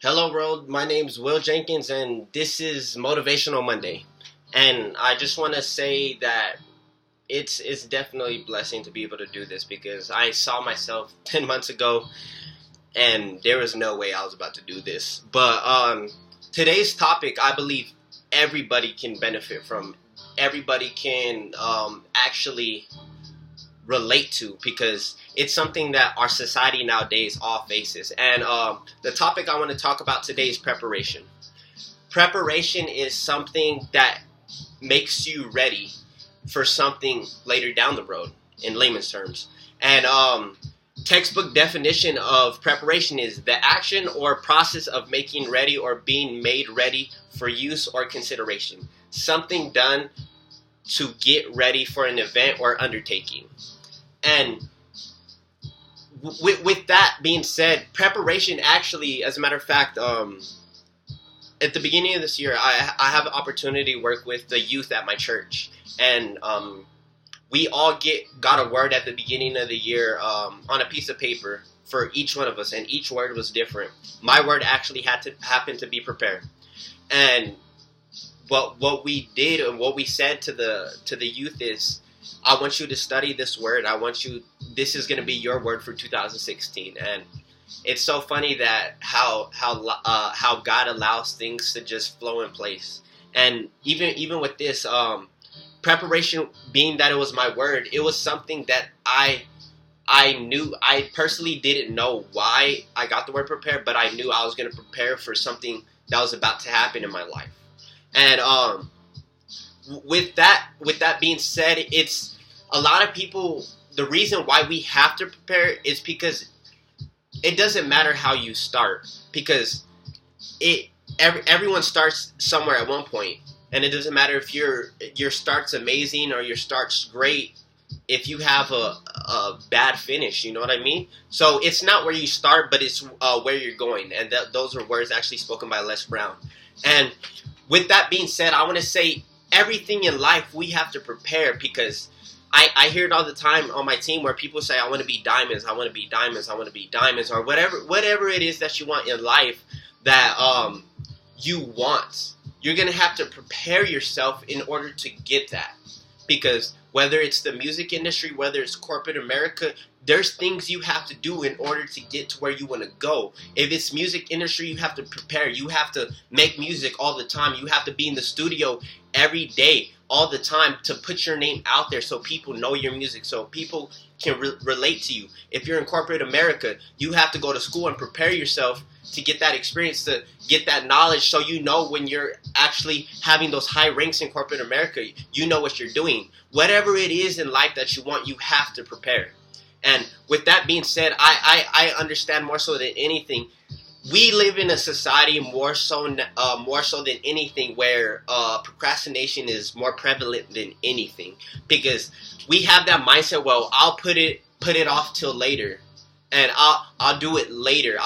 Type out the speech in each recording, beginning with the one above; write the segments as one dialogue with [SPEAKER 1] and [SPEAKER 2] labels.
[SPEAKER 1] Hello, world. My name's Will Jenkins, and this is Motivational Monday. And I just want to say that it's definitely a blessing to be able to do this because I saw myself 10 months ago, and there was no way I was about to do this. But today's topic, I believe everybody can benefit from. Everybody can actually relate to because it's something that our society nowadays all faces. And the topic I want to talk about today is preparation. Preparation is something that makes you ready for something later down the road, in layman's terms. And textbook definition of preparation is the action or process of making ready or being made ready for use or consideration. Something done to get ready for an event or undertaking. And with that being said, preparation actually, as a matter of fact, at the beginning of this year, I have an opportunity to work with the youth at my church. And we all got a word at the beginning of the year on a piece of paper for each one of us. And each word was different. My word actually happened to be prepared. And what we did and what we said to the youth is, I want you to study this word. This is going to be your word for 2016. And it's so funny that how God allows things to just flow in place. And even with this preparation, being that it was my word, it was something that I knew. I personally didn't know why I got the word prepared, but I knew I was going to prepare for something that was about to happen in my life. And with that being said, it's a lot of people. The reason why we have to prepare is because it doesn't matter how you start, because everyone starts somewhere at one point, and it doesn't matter if your start's amazing or your start's great if you have a bad finish. You know what I mean? So it's not where you start, but it's where you're going, and those are words actually spoken by Les Brown. And with that being said, I want to say everything in life we have to prepare, because I hear it all the time on my team where people say, I want to be diamonds, I want to be diamonds, I want to be diamonds, or whatever it is that you want in life that you want. You're going to have to prepare yourself in order to get that. Because whether it's the music industry, whether it's corporate America, there's things you have to do in order to get to where you want to go. If it's music industry, you have to prepare. You have to make music all the time. You have to be in the studio every day, all the time, to put your name out there so people know your music, so people can relate to you. If you're in corporate America, you have to go to school and prepare yourself to get that experience, to get that knowledge, so you know when you're actually having those high ranks in corporate America, you know what you're doing. Whatever it is in life that you want, you have to prepare. And with that being said, I understand more so than anything, we live in a society more so than anything where procrastination is more prevalent than anything, because we have that mindset. Well, I'll put it off till later, and I'll do it later.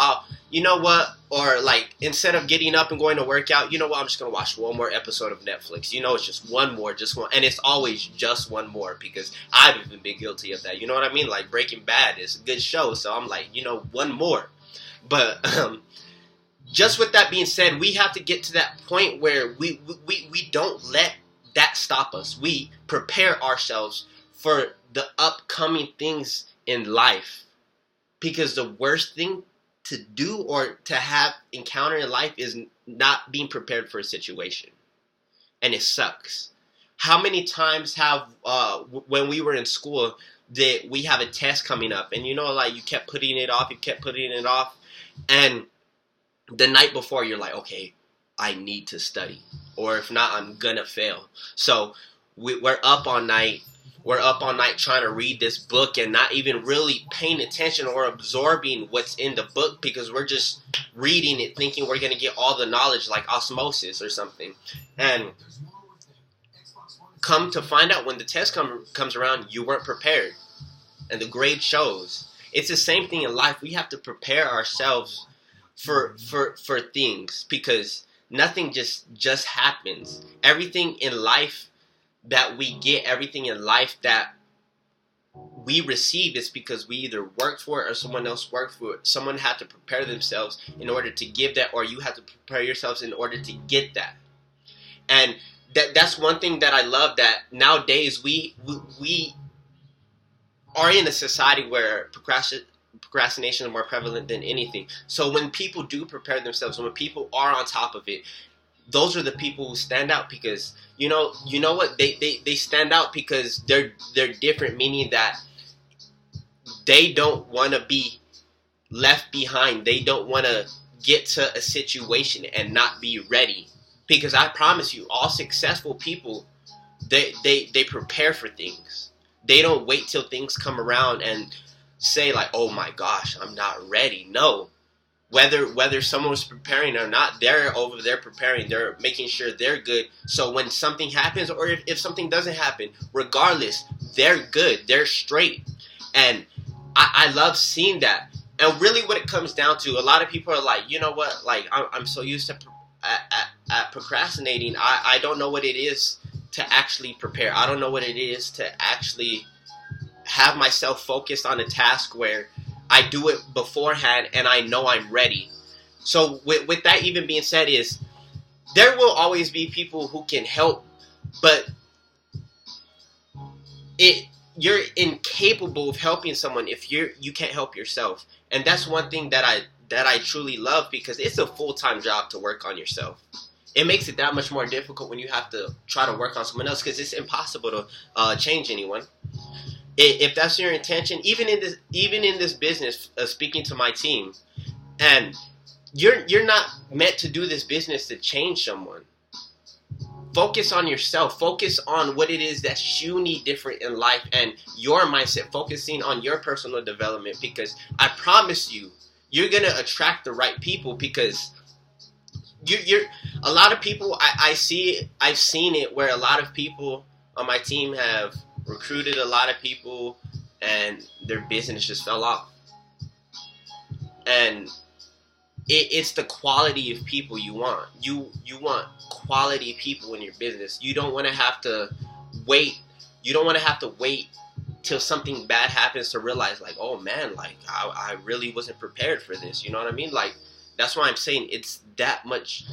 [SPEAKER 1] You know what? Or like, instead of getting up and going to work out, you know what? I'm just gonna watch one more episode of Netflix. You know, it's just one more, and it's always just one more, because I've even been guilty of that. You know what I mean? Like Breaking Bad is a good show, so I'm like, one more. But just with that being said, we have to get to that point where we don't let that stop us. We prepare ourselves for the upcoming things in life, because the worst thing to do or to have encounter in life is not being prepared for a situation, and it sucks. How many times have when we were in school, that we have a test coming up, and like you kept putting it off, and the night before you're like, okay, I need to study, or if not, I'm gonna fail. So we're up all night. We're up all night trying to read this book and not even really paying attention or absorbing what's in the book, because we're just reading it thinking we're going to get all the knowledge like osmosis or something. And come to find out, when the test comes around, you weren't prepared. And the grade shows. It's the same thing in life. We have to prepare ourselves for things, because nothing just happens. Everything in life that we get, everything in life that we receive is because we either worked for it or someone else worked for it. Someone had to prepare themselves in order to give that, or you had to prepare yourselves in order to get that. And that's one thing that I love, that nowadays we are in a society where procrastination is more prevalent than anything. So when people do prepare themselves, when people are on top of it, those are the people who stand out, because you know what, they stand out because they're different, meaning that they don't want to be left behind. They don't want to get to a situation and not be ready. Because I promise you, all successful people, they prepare for things. They don't wait till things come around and say like, oh my gosh, I'm not ready. No. Whether someone's preparing or not, they're over there preparing. They're making sure they're good. So when something happens, or if something doesn't happen, regardless, they're good. They're straight. And I love seeing that. And really what it comes down to, a lot of people are like, you know what, like I'm so used to at procrastinating. I don't know what it is to actually prepare. I don't know what it is to actually have myself focused on a task where I do it beforehand and I know I'm ready. So with that even being said, is there will always be people who can help, but you're incapable of helping someone if you can't help yourself. And that's one thing that I truly love, because it's a full-time job to work on yourself. It makes it that much more difficult when you have to try to work on someone else, because it's impossible to change anyone. If that's your intention, even in this business, speaking to my team, and you're not meant to do this business to change someone. Focus on yourself. Focus on what it is that you need different in life and your mindset. Focusing on your personal development, because I promise you, you're gonna attract the right people. Because you're a lot of people. I've seen it where a lot of people on my team have recruited a lot of people and their business just fell off. And it's the quality of people you want. You want quality people in your business. You don't want to have to wait. You don't want to have to wait till something bad happens to realize, like, oh man, like I really wasn't prepared for this. You know what I mean? Like, that's why I'm saying it's that much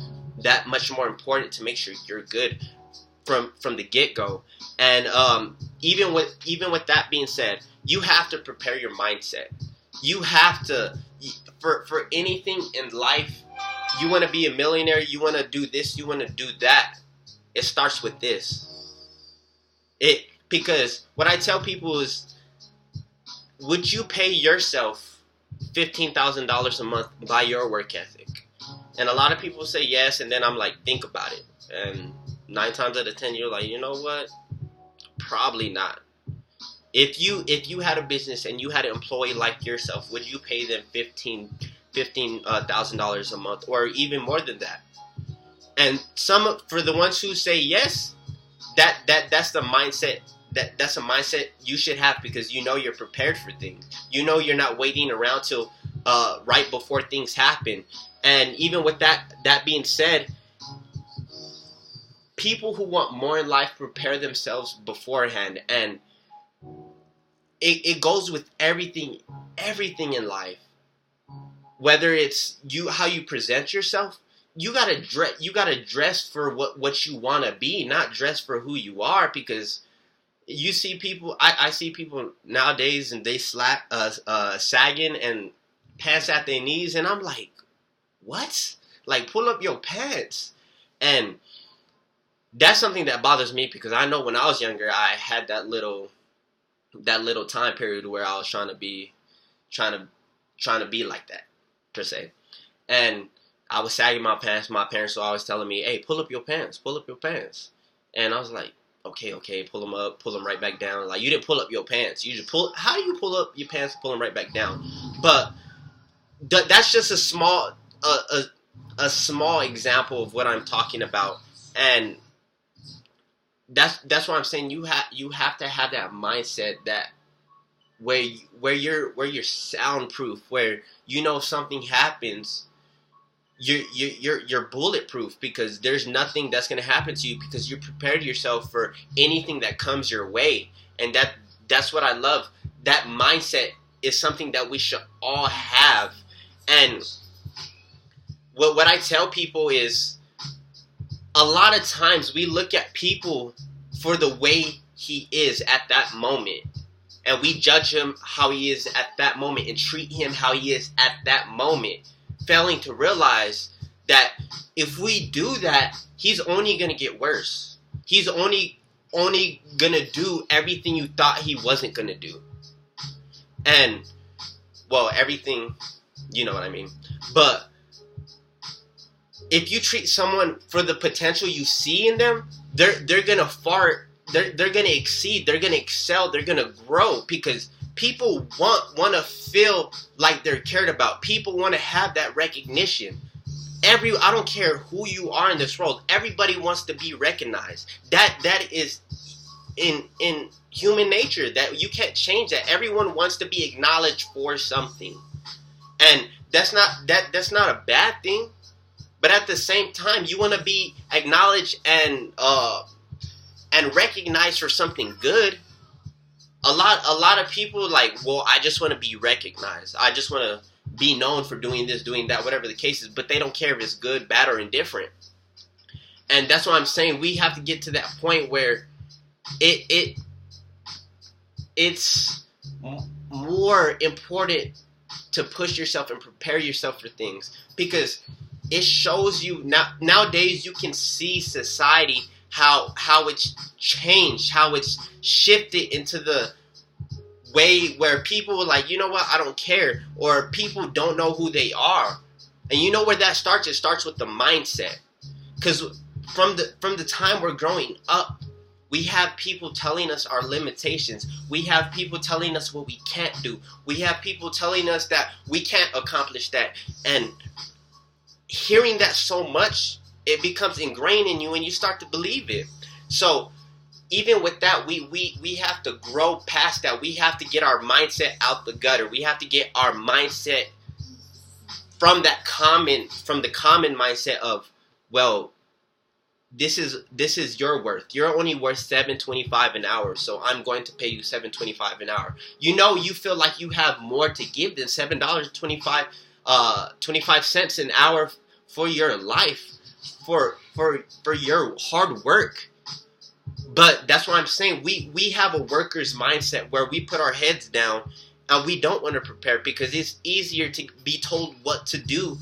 [SPEAKER 1] more important to make sure you're good from the get-go. And even with that being said, you have to prepare your mindset. You have to, for anything in life, you want to be a millionaire, you want to do this, you want to do that, it starts with this. Because what I tell people is, would you pay yourself $15,000 a month by your work ethic? And a lot of people say yes, and then I'm like, think about it. And 9 times out of 10, you're like, you know what? Probably not. If you had a business and you had an employee like yourself, would you pay them $15,000 a month, or even more than that? And for the ones who say yes, that's the mindset. That's a mindset you should have, because you know you're prepared for things. You know you're not waiting around till right before things happen. And even with that being said, people who want more in life prepare themselves beforehand, and it goes with everything in life. Whether it's how you present yourself, you gotta dress for what you want to be, not dress for who you are. Because you see people, I see people nowadays, and they sagging and pants at their knees, and I'm like, what? Like, pull up your pants. And that's something that bothers me, because I know when I was younger, I had that little time period where I was trying to be like that, per se. And I was sagging my pants. My parents were always telling me, hey, pull up your pants. And I was like, okay, pull them right back down. Like, you didn't pull up your pants. You just how do you pull up your pants and pull them right back down? But that's just a small example of what I'm talking about. And that's what I'm saying. You have to have that mindset, that where you're soundproof, where you know if something happens, you're bulletproof, because there's nothing that's gonna happen to you, because you prepared yourself for anything that comes your way. And that's what I love. That mindset is something that we should all have. And what I tell people is, a lot of times we look at people for the way he is at that moment, and we judge him how he is at that moment and treat him how he is at that moment, failing to realize that if we do that, he's only going to get worse. He's only going to do everything you thought he wasn't going to do. And, well, everything, you know what I mean. But if you treat someone for the potential you see in them, they're going to they're going to exceed, they're going to excel, they're going to grow, because people want to feel like they're cared about. People want to have that recognition. I don't care who you are in this world, everybody wants to be recognized. That is in human nature, that you can't change that. Everyone wants to be acknowledged for something. And that's not a bad thing, but at the same time, you want to be acknowledged and recognized for something good. A lot of people like, well, I just want to be recognized. I just want to be known for doing this, doing that, whatever the case is, but they don't care if it's good, bad, or indifferent. And that's what I'm saying. We have to get to that point where it's more important to push yourself and prepare yourself for things, because it shows you nowadays you can see society, how it's changed, how it's shifted into the way where people are like, you know what, I don't care, or people don't know who they are. And you know where that starts? It starts with the mindset. Because from the time we're growing up, we have people telling us our limitations. We have people telling us what we can't do. We have people telling us that we can't accomplish that. And hearing that so much, it becomes ingrained in you and you start to believe it. So even with that, we have to grow past that. We have to get our mindset out the gutter. We have to get our mindset from the common mindset of, well, this is your worth. You're only worth $7.25 an hour, so I'm going to pay you $7.25 an hour. You know, you feel like you have more to give than $7.25 25 an hour for your life, for your hard work. But that's what I'm saying. We have a worker's mindset where we put our heads down and we don't want to prepare, because it's easier to be told what to do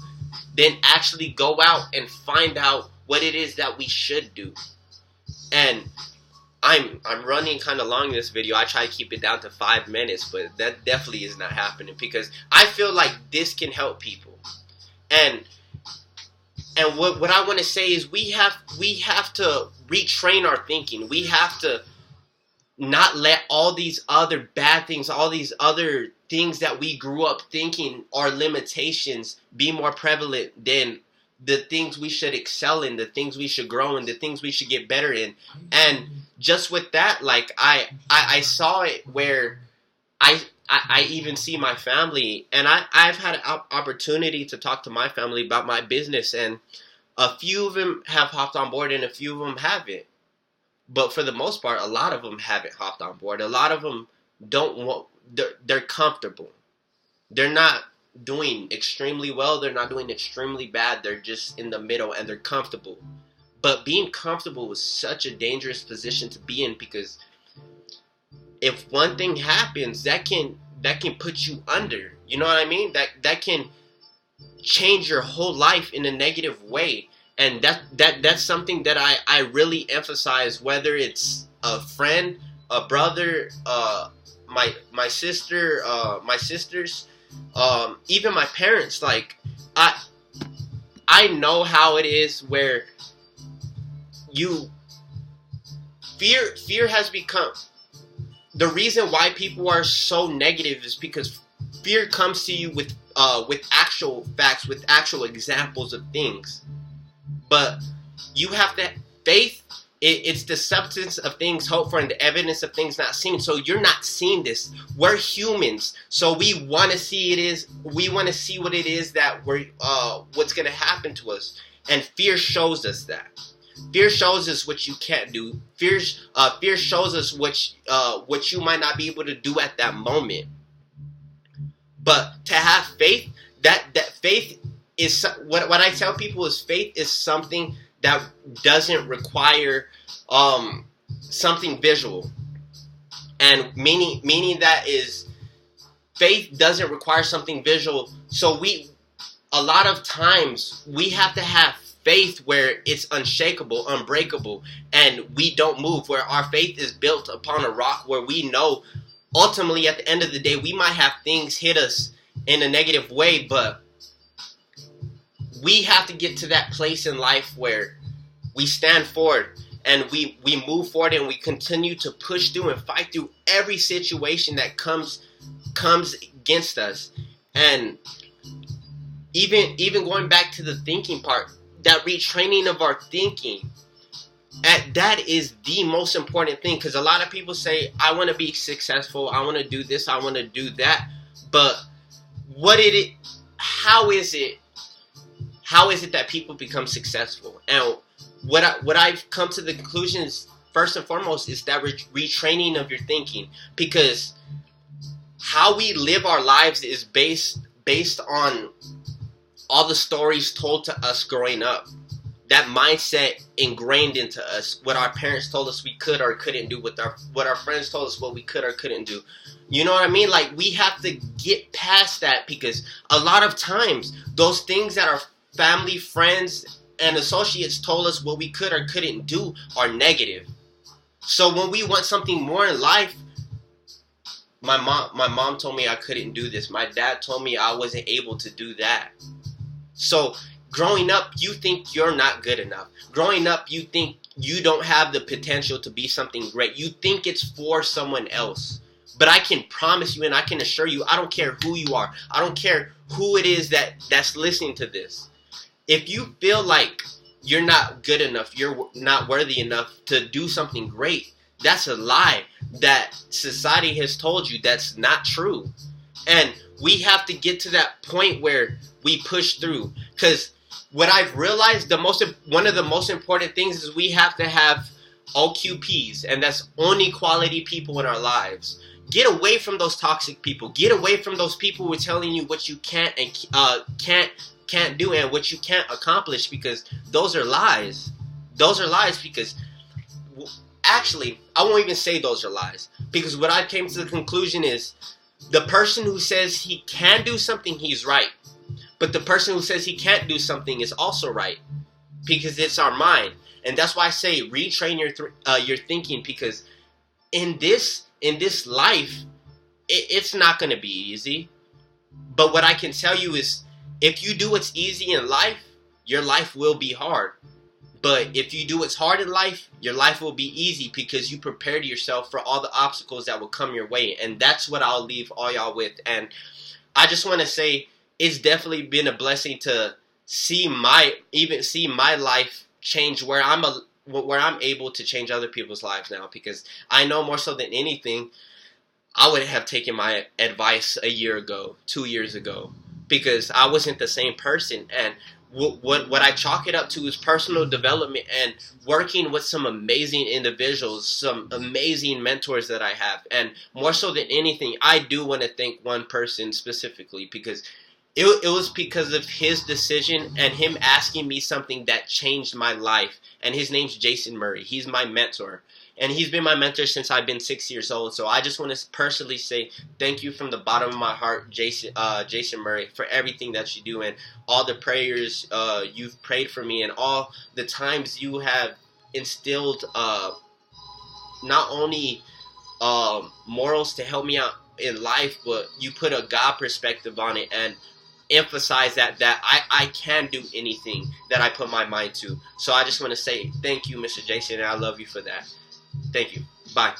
[SPEAKER 1] than actually go out and find out what it is that we should do. And I'm running kind of long in this video. I try to keep it down to 5 minutes, but that definitely is not happening, because I feel like this can help people. And what I want to say is we have to retrain our thinking. We have to not let all these other bad things, all these other things that we grew up thinking are limitations, be more prevalent than the things we should excel in, the things we should grow in, the things we should get better in. And just with that, like I saw it where I even see my family, and I've had an opportunity to talk to my family about my business, and a few of them have hopped on board and a few of them haven't. But for the most part, a lot of them haven't hopped on board. A lot of them don't want, they're comfortable. They're not doing extremely well. They're not doing extremely bad. They're just in the middle and they're comfortable. But being comfortable is such a dangerous position to be in, because if one thing happens, that can put you under. You know what I mean? That can change your whole life in a negative way. And that's something that I really emphasize, whether it's a friend, a brother, my sister, my sisters, even my parents. Like I know how it is where fear has become the reason why people are so negative, is because fear comes to you with actual facts, with actual examples of things. But you have that faith. It's the substance of things hoped for and the evidence of things not seen. So you're not seeing this. We're humans, so we want to see we want to see what it is that what's going to happen to us. And fear shows us that. Fear shows us what you can't do. Fear shows us what you might not be able to do at that moment. But to have faith, that faith is what I tell people is faith is something that doesn't require something visual, and meaning that is faith doesn't require something visual. So a lot of times we have to have faith where it's unshakable, unbreakable, and we don't move, where our faith is built upon a rock, where we know ultimately at the end of the day we might have things hit us in a negative way, but we have to get to that place in life where we stand forward and we move forward and we continue to push through and fight through every situation that comes against us. And even going back to the thinking part, that retraining of our thinking, that is the most important thing. Because a lot of people say, I want to be successful, I want to do this, I want to do that, but how is it that people become successful? And what I've come to the conclusion is, first and foremost, is that retraining of your thinking. Because how we live our lives is based on all the stories told to us growing up. That mindset ingrained into us, what our parents told us we could or couldn't do, what our friends told us what we could or couldn't do. You know what I mean? Like, we have to get past that, because a lot of times those things that our family, friends, and associates told us what we could or couldn't do are negative. So when we want something more in life, my mom told me I couldn't do this. My dad told me I wasn't able to do that. So growing up, you think you're not good enough. Growing up, you think you don't have the potential to be something great. You think it's for someone else. But I can promise you and I can assure you, I don't care who you are. I don't care who it is that's listening to this. If you feel like you're not good enough, you're not worthy enough to do something great, that's a lie that society has told you. That's not true. And we have to get to that point where we push through. Because what I've realized, one of the most important things is we have to have OQPs, and that's only quality people in our lives. Get away from those toxic people. Get away from those people who are telling you what you can't and can't do and what you can't accomplish, because those are lies. Those are lies. Because actually, I won't even say those are lies, because what I came to the conclusion is the person who says he can do something, he's right. But the person who says he can't do something is also right, because it's our mind. And that's why I say retrain your thinking, because in this life, it's not going to be easy. But what I can tell you is, if you do what's easy in life, your life will be hard. But if you do what's hard in life, your life will be easy, because you prepared yourself for all the obstacles that will come your way. And that's what I'll leave all y'all with. And I just want to say, it's definitely been a blessing to see my life change, where I'm able to change other people's lives now. Because I know more so than anything, I would have taken my advice a year ago, 2 years ago, because I wasn't the same person. And what I chalk it up to is personal development and working with some amazing individuals, some amazing mentors that I have. And more so than anything, I do want to thank one person specifically, because it was because of his decision and him asking me something that changed my life. And his name's Jason Murray. He's my mentor. And he's been my mentor since I've been 6 years old. So I just want to personally say thank you from the bottom of my heart, Jason Murray, for everything that you do and all the prayers you've prayed for me, and all the times you have instilled not only morals to help me out in life, but you put a God perspective on it and emphasize that I can do anything that I put my mind to. So I just want to say thank you, Mr. Jason, and I love you for that. Thank you. Bye.